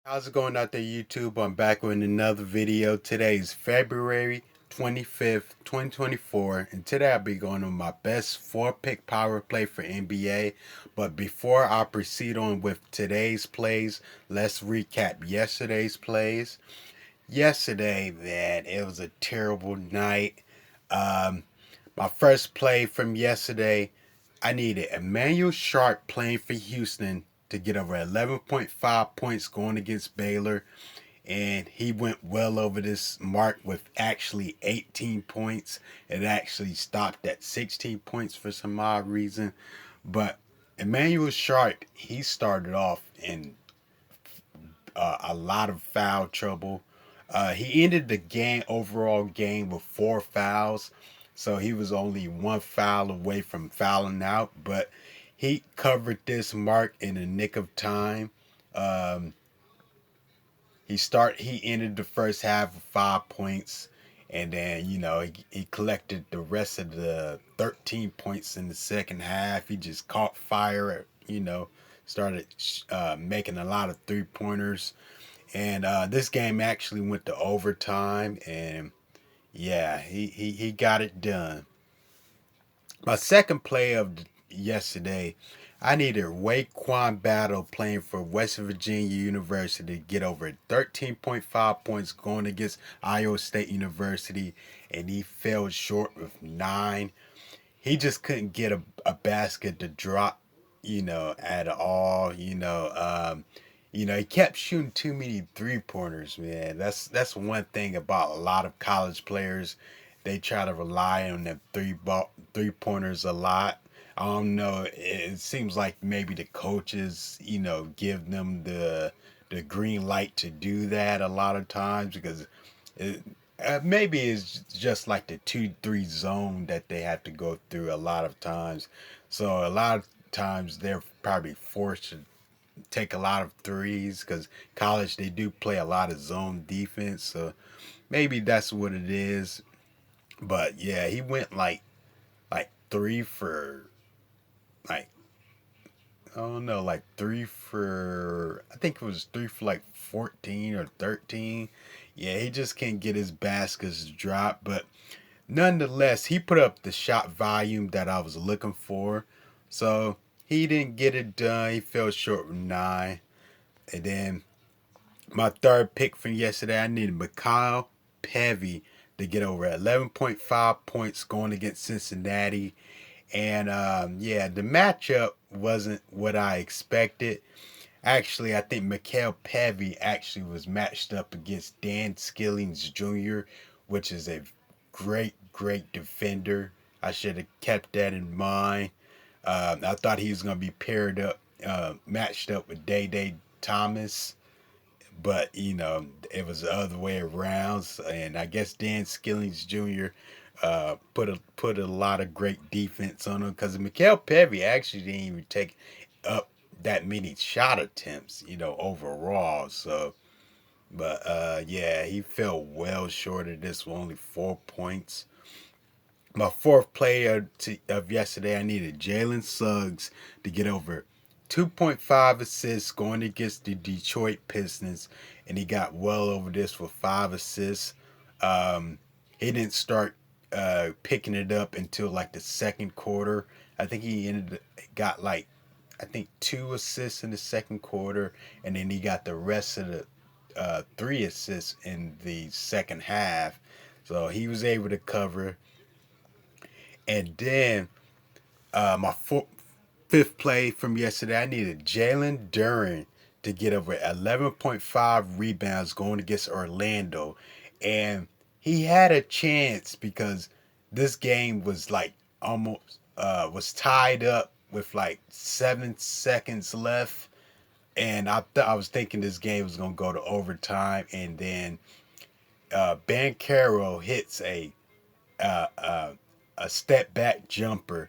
How's it going out there, YouTube? I'm back with another video. Today is February 25th, 2024, and today I'll be going on my best four-pick power play for NBA. But before I proceed on with today's plays, let's recap yesterday's plays. Yesterday, man, it was a terrible night. Um, my first play from yesterday, I needed Emmanuel Sharp playing for Houston to get over 11.5 points going against Baylor. And he went well over this mark with actually 18 points. It actually stopped at 16 points for some odd reason. But Emmanuel Sharp, he started off in a lot of foul trouble. He ended the overall game with 4 fouls, so he was only 1 foul away from fouling out. But he covered this mark in the nick of time. Um, he ended the first half with 5 points, and then he collected the rest of the 13 points in the second half. He just caught fire. Started making a lot of 3 pointers. And this game actually went to overtime, and yeah, he got it done. My second play of yesterday, I needed Raekwon Battle playing for West Virginia University to get over 13.5 points going against Iowa State University, and he fell short with 9. He just couldn't get a basket to drop, at all. He kept shooting too many 3 pointers, man. That's one thing about a lot of college players. They try to rely on them 3 pointers a lot. I don't know. It seems like maybe the coaches, give them the green light to do that a lot of times because it, maybe it's just like the 2-3 zone that they have to go through a lot of times. So a lot of times they're probably forced to take a lot of threes because college they do play a lot of zone defense. So maybe that's what it is. But yeah, he went like three for like I don't know, like three for I think it was three for like 14 or 13. Yeah, he just can't get his baskets to drop, but nonetheless, he put up the shot volume that I was looking for. So he didn't get it done. He fell short with 9. And then my third pick from yesterday, I needed Mikhail Pevy to get over 11.5 points going against Cincinnati. And yeah, the matchup wasn't what I expected. Actually, I think Mikhail Pevy actually was matched up against Dan Skillings Jr., which is a great defender. I should have kept that in mind. I thought he was going to be matched up with Day Day Thomas, but it was the other way around. And I guess Dan Skillings Jr. Put a lot of great defense on him because Mikhail Pevy actually didn't even take up that many shot attempts, overall. So, but yeah, he fell well short of this with only 4 points. My fourth player of yesterday, I needed Jalen Suggs to get over 2.5 assists going against the Detroit Pistons, and he got well over this with 5 assists. He didn't start picking it up until like the second quarter. I think got like I think 2 assists in the second quarter, and then he got the rest of the 3 assists in the second half. So he was able to cover. And then my fifth play from yesterday, I needed Jalen Duren to get over 11.5 rebounds going against Orlando. And he had a chance because this game was like almost was tied up with like 7 seconds left. And I was thinking this game was gonna go to overtime, and then Ben Carroll hits uh, uh, a step back jumper,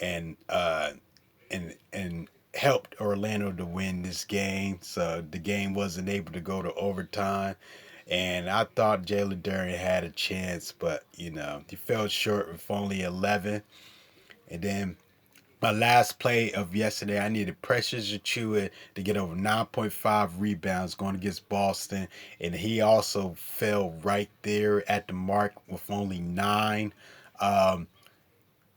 and and helped Orlando to win this game. So the game wasn't able to go to overtime. And I thought Jalen Duren had a chance, but he fell short with only 11. And then My last play of yesterday, I needed Precious Achua to get over 9.5 rebounds going against Boston, and he also fell right there at the mark with only 9. Um,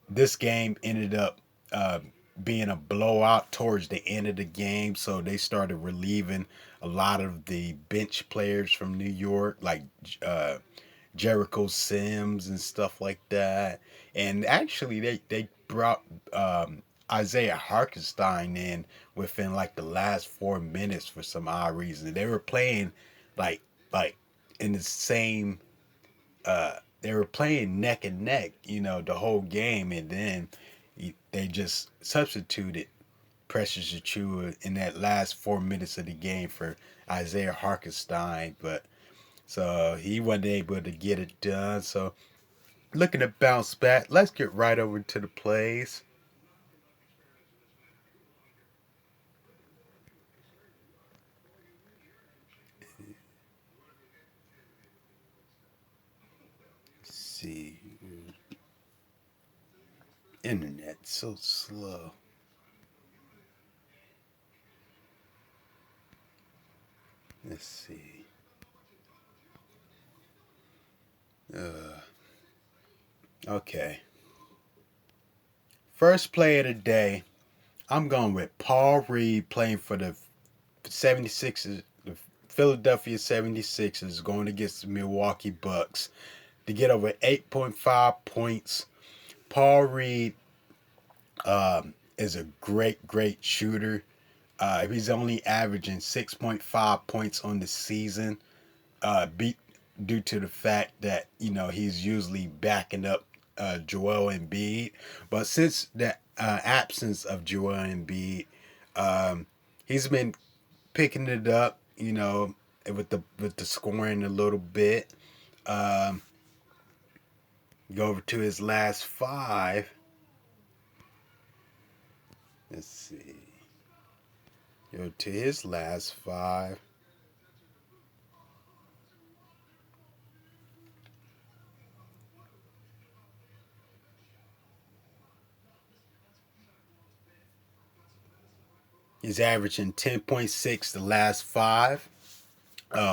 this game ended up uh, being a blowout towards the end of the game, so they started relieving a lot of the bench players from New York, like uh, Jericho Sims and stuff like that. And actually, they brought Isaiah Harkenstein in within like the last 4 minutes for some odd reason. They were playing like like in the same. They were playing neck and neck, the whole game, and then they just substituted Precious Achua in that last 4 minutes of the game for Isaiah Harkenstein, but so he wasn't able to get it done. So looking to bounce back. Let's get right over to the plays. Let's see. Internet so slow. Let's see. Okay. First play of the day. I'm going with Paul Reed playing for the 76ers, the Philadelphia 76ers, going against the Milwaukee Bucks to get over 8.5 points. Paul Reed is a great shooter. He's only averaging 6.5 points on the season, beat due to the fact that he's usually backing up Joel Embiid. But since the absence of Joel Embiid, he's been picking it up. With the scoring a little bit. Um, go over to his last 5. Let's see. Go to his last 5. He's averaging 10.6 the last 5.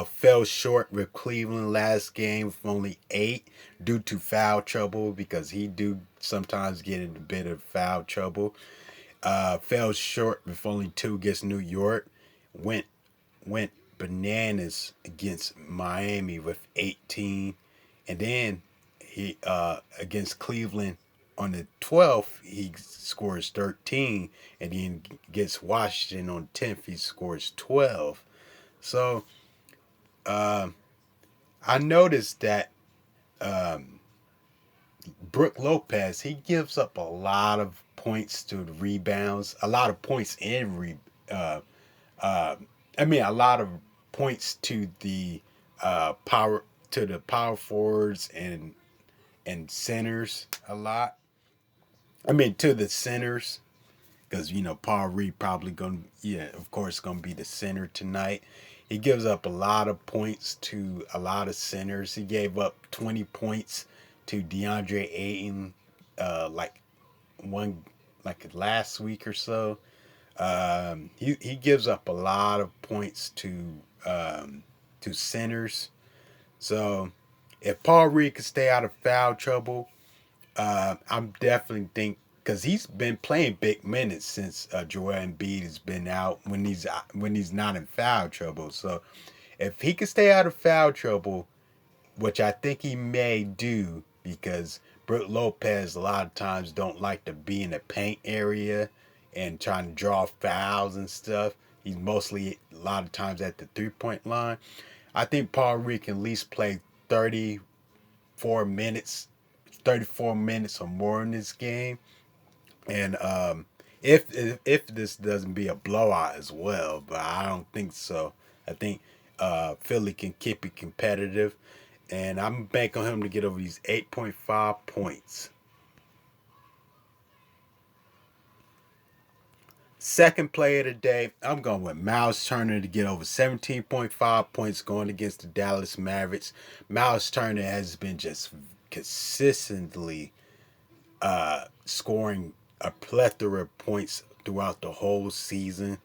Fell short with Cleveland last game with only 8 due to foul trouble because he do sometimes get in a bit of foul trouble. Fell short with only 2 against New York. Went went bananas against Miami with 18, and then he against Cleveland on the 12th he scores 13, and then gets Washington on 10th he scores 12. So I noticed that Brooke Lopez, he gives up a lot of points to the rebounds, a lot of points in uh, uh, a lot of points to the power to the power forwards and centers a lot. To the centers because Paul Reed probably gonna of course gonna be the center tonight. He gives up a lot of points to a lot of centers. He gave up 20 points to DeAndre Ayton, like one like last week or so. He gives up a lot of points to centers. So if Paul Reed could stay out of foul trouble, I'm definitely think because he's been playing big minutes since Joel Embiid has been out when he's not in foul trouble. So if he could stay out of foul trouble, which I think he may do because Brook Lopez a lot of times don't like to be in the paint area and trying to draw fouls and stuff. He's mostly a lot of times at the 3-point line. I think Paul Reed can at least play 34 minutes, 34 minutes or more in this game. And if this doesn't be a blowout as well, but I don't think so. I think Philly can keep it competitive, and I'm banking on him to get over these 8.5 points. Second play of the day, I'm going with Miles Turner to get over 17.5 points going against the Dallas Mavericks. Miles Turner has been just consistently scoring a plethora of points throughout the whole season.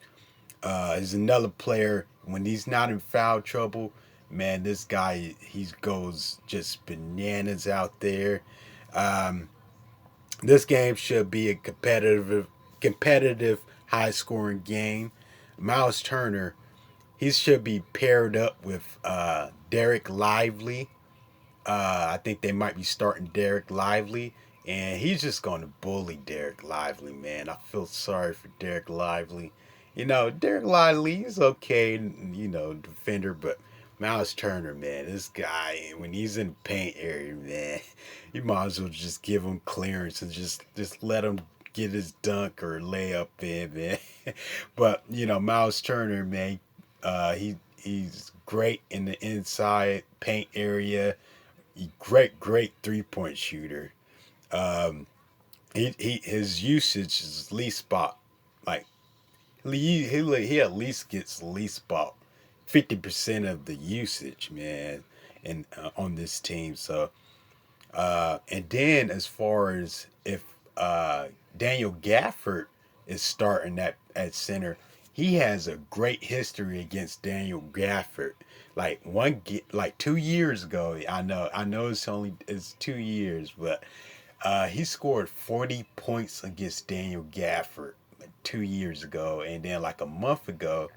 Is another player when he's not in foul trouble. Man, this guy he goes just bananas out there. Um, this game should be a competitive, high scoring game. Miles Turner, he should be paired up with Derek Lively. I think they might be starting Derek Lively, and he's just going to bully Derek Lively, man. I feel sorry for Derek Lively. Derek Lively is okay, defender, but Miles Turner, man, this guy, when he's in the paint area, man, you might as well just give him clearance and just let him get his dunk or layup in, man. But Miles Turner, man, he's great in the inside paint area. Great 3-point shooter. Um, his usage is least spot. Like he at least gets least about 50% of the usage, man, and on this team. So and then as far as if Daniel Gafford is starting at center, he has a great history against Daniel Gafford. Like 2 years ago, I know it's 2 years, but he scored 40 points against Daniel Gafford like 2 years ago, and then like a month ago,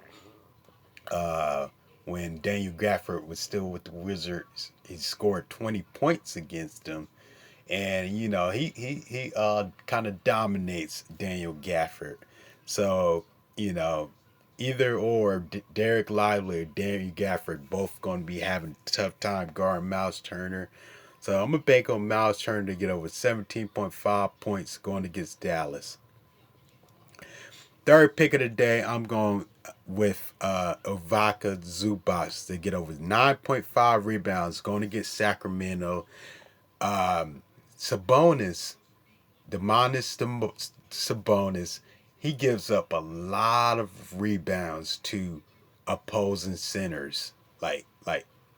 uh, when Daniel Gafford was still with the Wizards, he scored 20 points against him, and he kind of dominates Daniel Gafford. So you know either or Derek Lively or Daniel Gafford both going to be having a tough time guarding Miles Turner. So I'm gonna bank on Miles Turner to get over 17.5 points going against Dallas. Third pick of the day, I'm going with Ovaka Zubac to get over 9.5 rebounds going against Sacramento. Um, Sabonis, Demonis Sabonis, he gives up a lot of rebounds to opposing centers. Like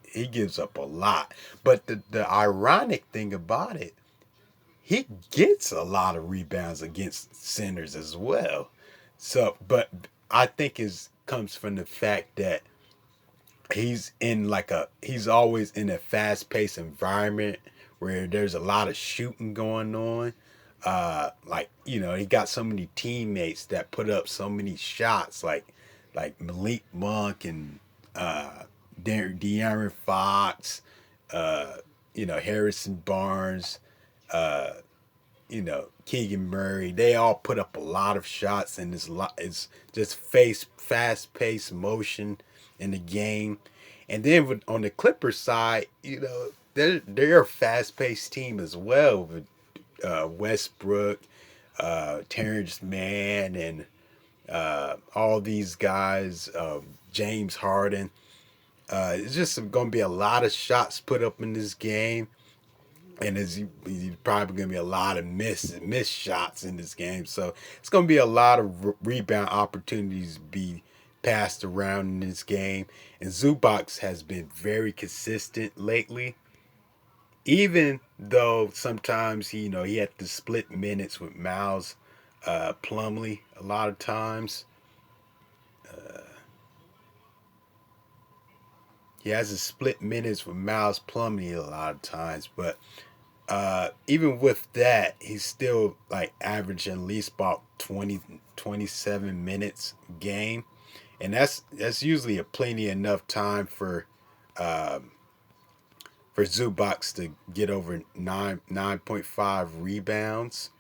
he gives up a lot. But the ironic thing about it, he gets a lot of rebounds against centers as well. So, but I think it comes from the fact that he's always in a fast paced environment where there's a lot of shooting going on. He got so many teammates that put up so many shots, like Malik Monk and De'Aaron Fox, uh, Harrison Barnes, uh, Keegan Murray. They all put up a lot of shots, and it's just fast paced motion in the game. And then on the Clippers side, they're a fast paced team as well with Westbrook, Terrence Mann, and all these guys, James Harden. It's just going to be a lot of shots put up in this game, and he's probably going to be a lot of miss shots in this game. So it's going to be a lot of rebound opportunities be passed around in this game. And Zubac has been very consistent lately, even though sometimes he had to split minutes with Miles Plumlee a lot of times. He has to split minutes with Miles Plumlee a lot of times, but even with that, he's still like averaging at least about 20 to 27 minutes game, and that's usually a plenty enough time for Zubac to get over 9.5 rebounds.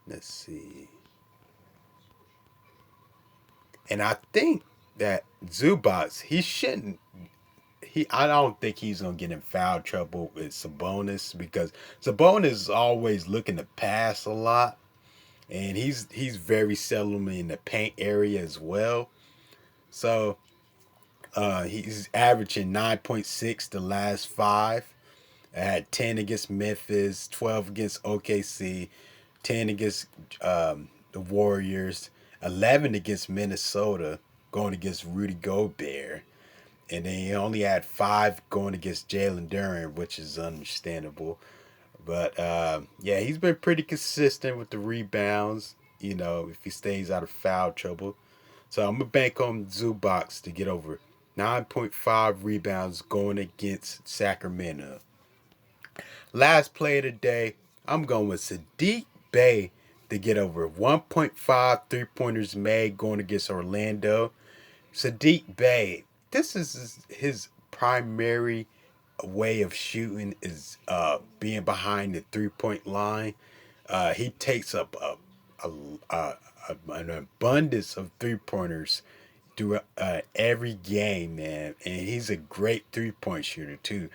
Let's see. And I think that Zubac, he shouldn't. I don't think he's gonna get in foul trouble with Sabonis because Sabonis is always looking to pass a lot, and he's very seldom in the paint area as well. So he's averaging 9.6 the last five. I had 10 against Memphis, 12 against OKC, 10 against the Warriors, 11 against Minnesota, going against Rudy Gobert. And then he only had five going against Jalen Duren, which is understandable. But yeah, he's been pretty consistent with the rebounds. If he stays out of foul trouble. So I'm gonna bank on Zubox to get over 9.5 rebounds going against Sacramento. Last play of the day, I'm going with Sadiq Bey to get over 1.5 3-pointers made going against Orlando. Sadiq Bey, this is his primary way of shooting is being behind the 3-point line. He takes up a, an abundance of 3-pointers through every game, man, and he's a great 3-point shooter too.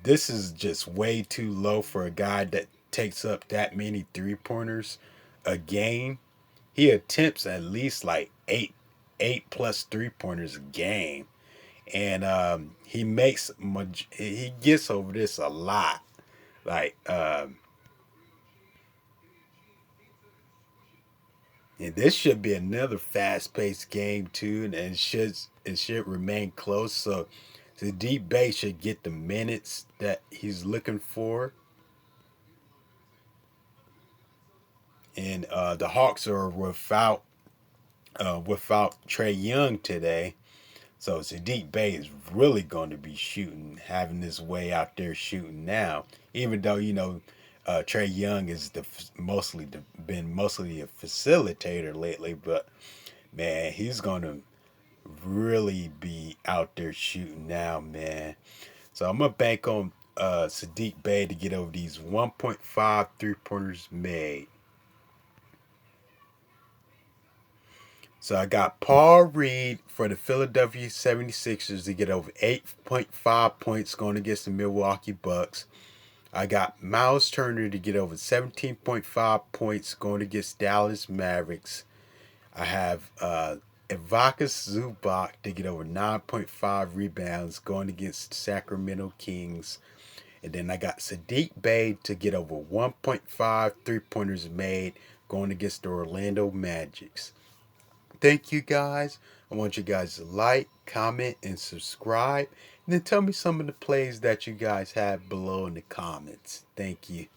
This is just way too low for a guy that takes up that many 3-pointers a game. He attempts at least like eight plus 3-pointers a game, and he gets over this a lot. Like and this should be another fast paced game too, and it should remain close. So the deep base should get the minutes that he's looking for, and the Hawks are without Trey Young today. So Sadiq Bey is really going to be shooting, having his way out there shooting now. Even though Trey Young is been mostly a facilitator lately, but man, he's going to really be out there shooting now, man. So I'm gonna bank on Sadiq Bey to get over these 1.5 3-pointers made. So I got Paul Reed for the Philadelphia 76ers to get over 8.5 points going against the Milwaukee Bucks. I got Miles Turner to get over 17.5 points going against Dallas Mavericks. I have Ivakas Zubac to get over 9.5 rebounds going against Sacramento Kings. And then I got Sadiq Bey to get over 1.5 3-pointers made going against the Orlando Magics. Thank you guys. I want you guys to like, comment, and subscribe. And then tell me some of the plays that you guys have below in the comments. Thank you.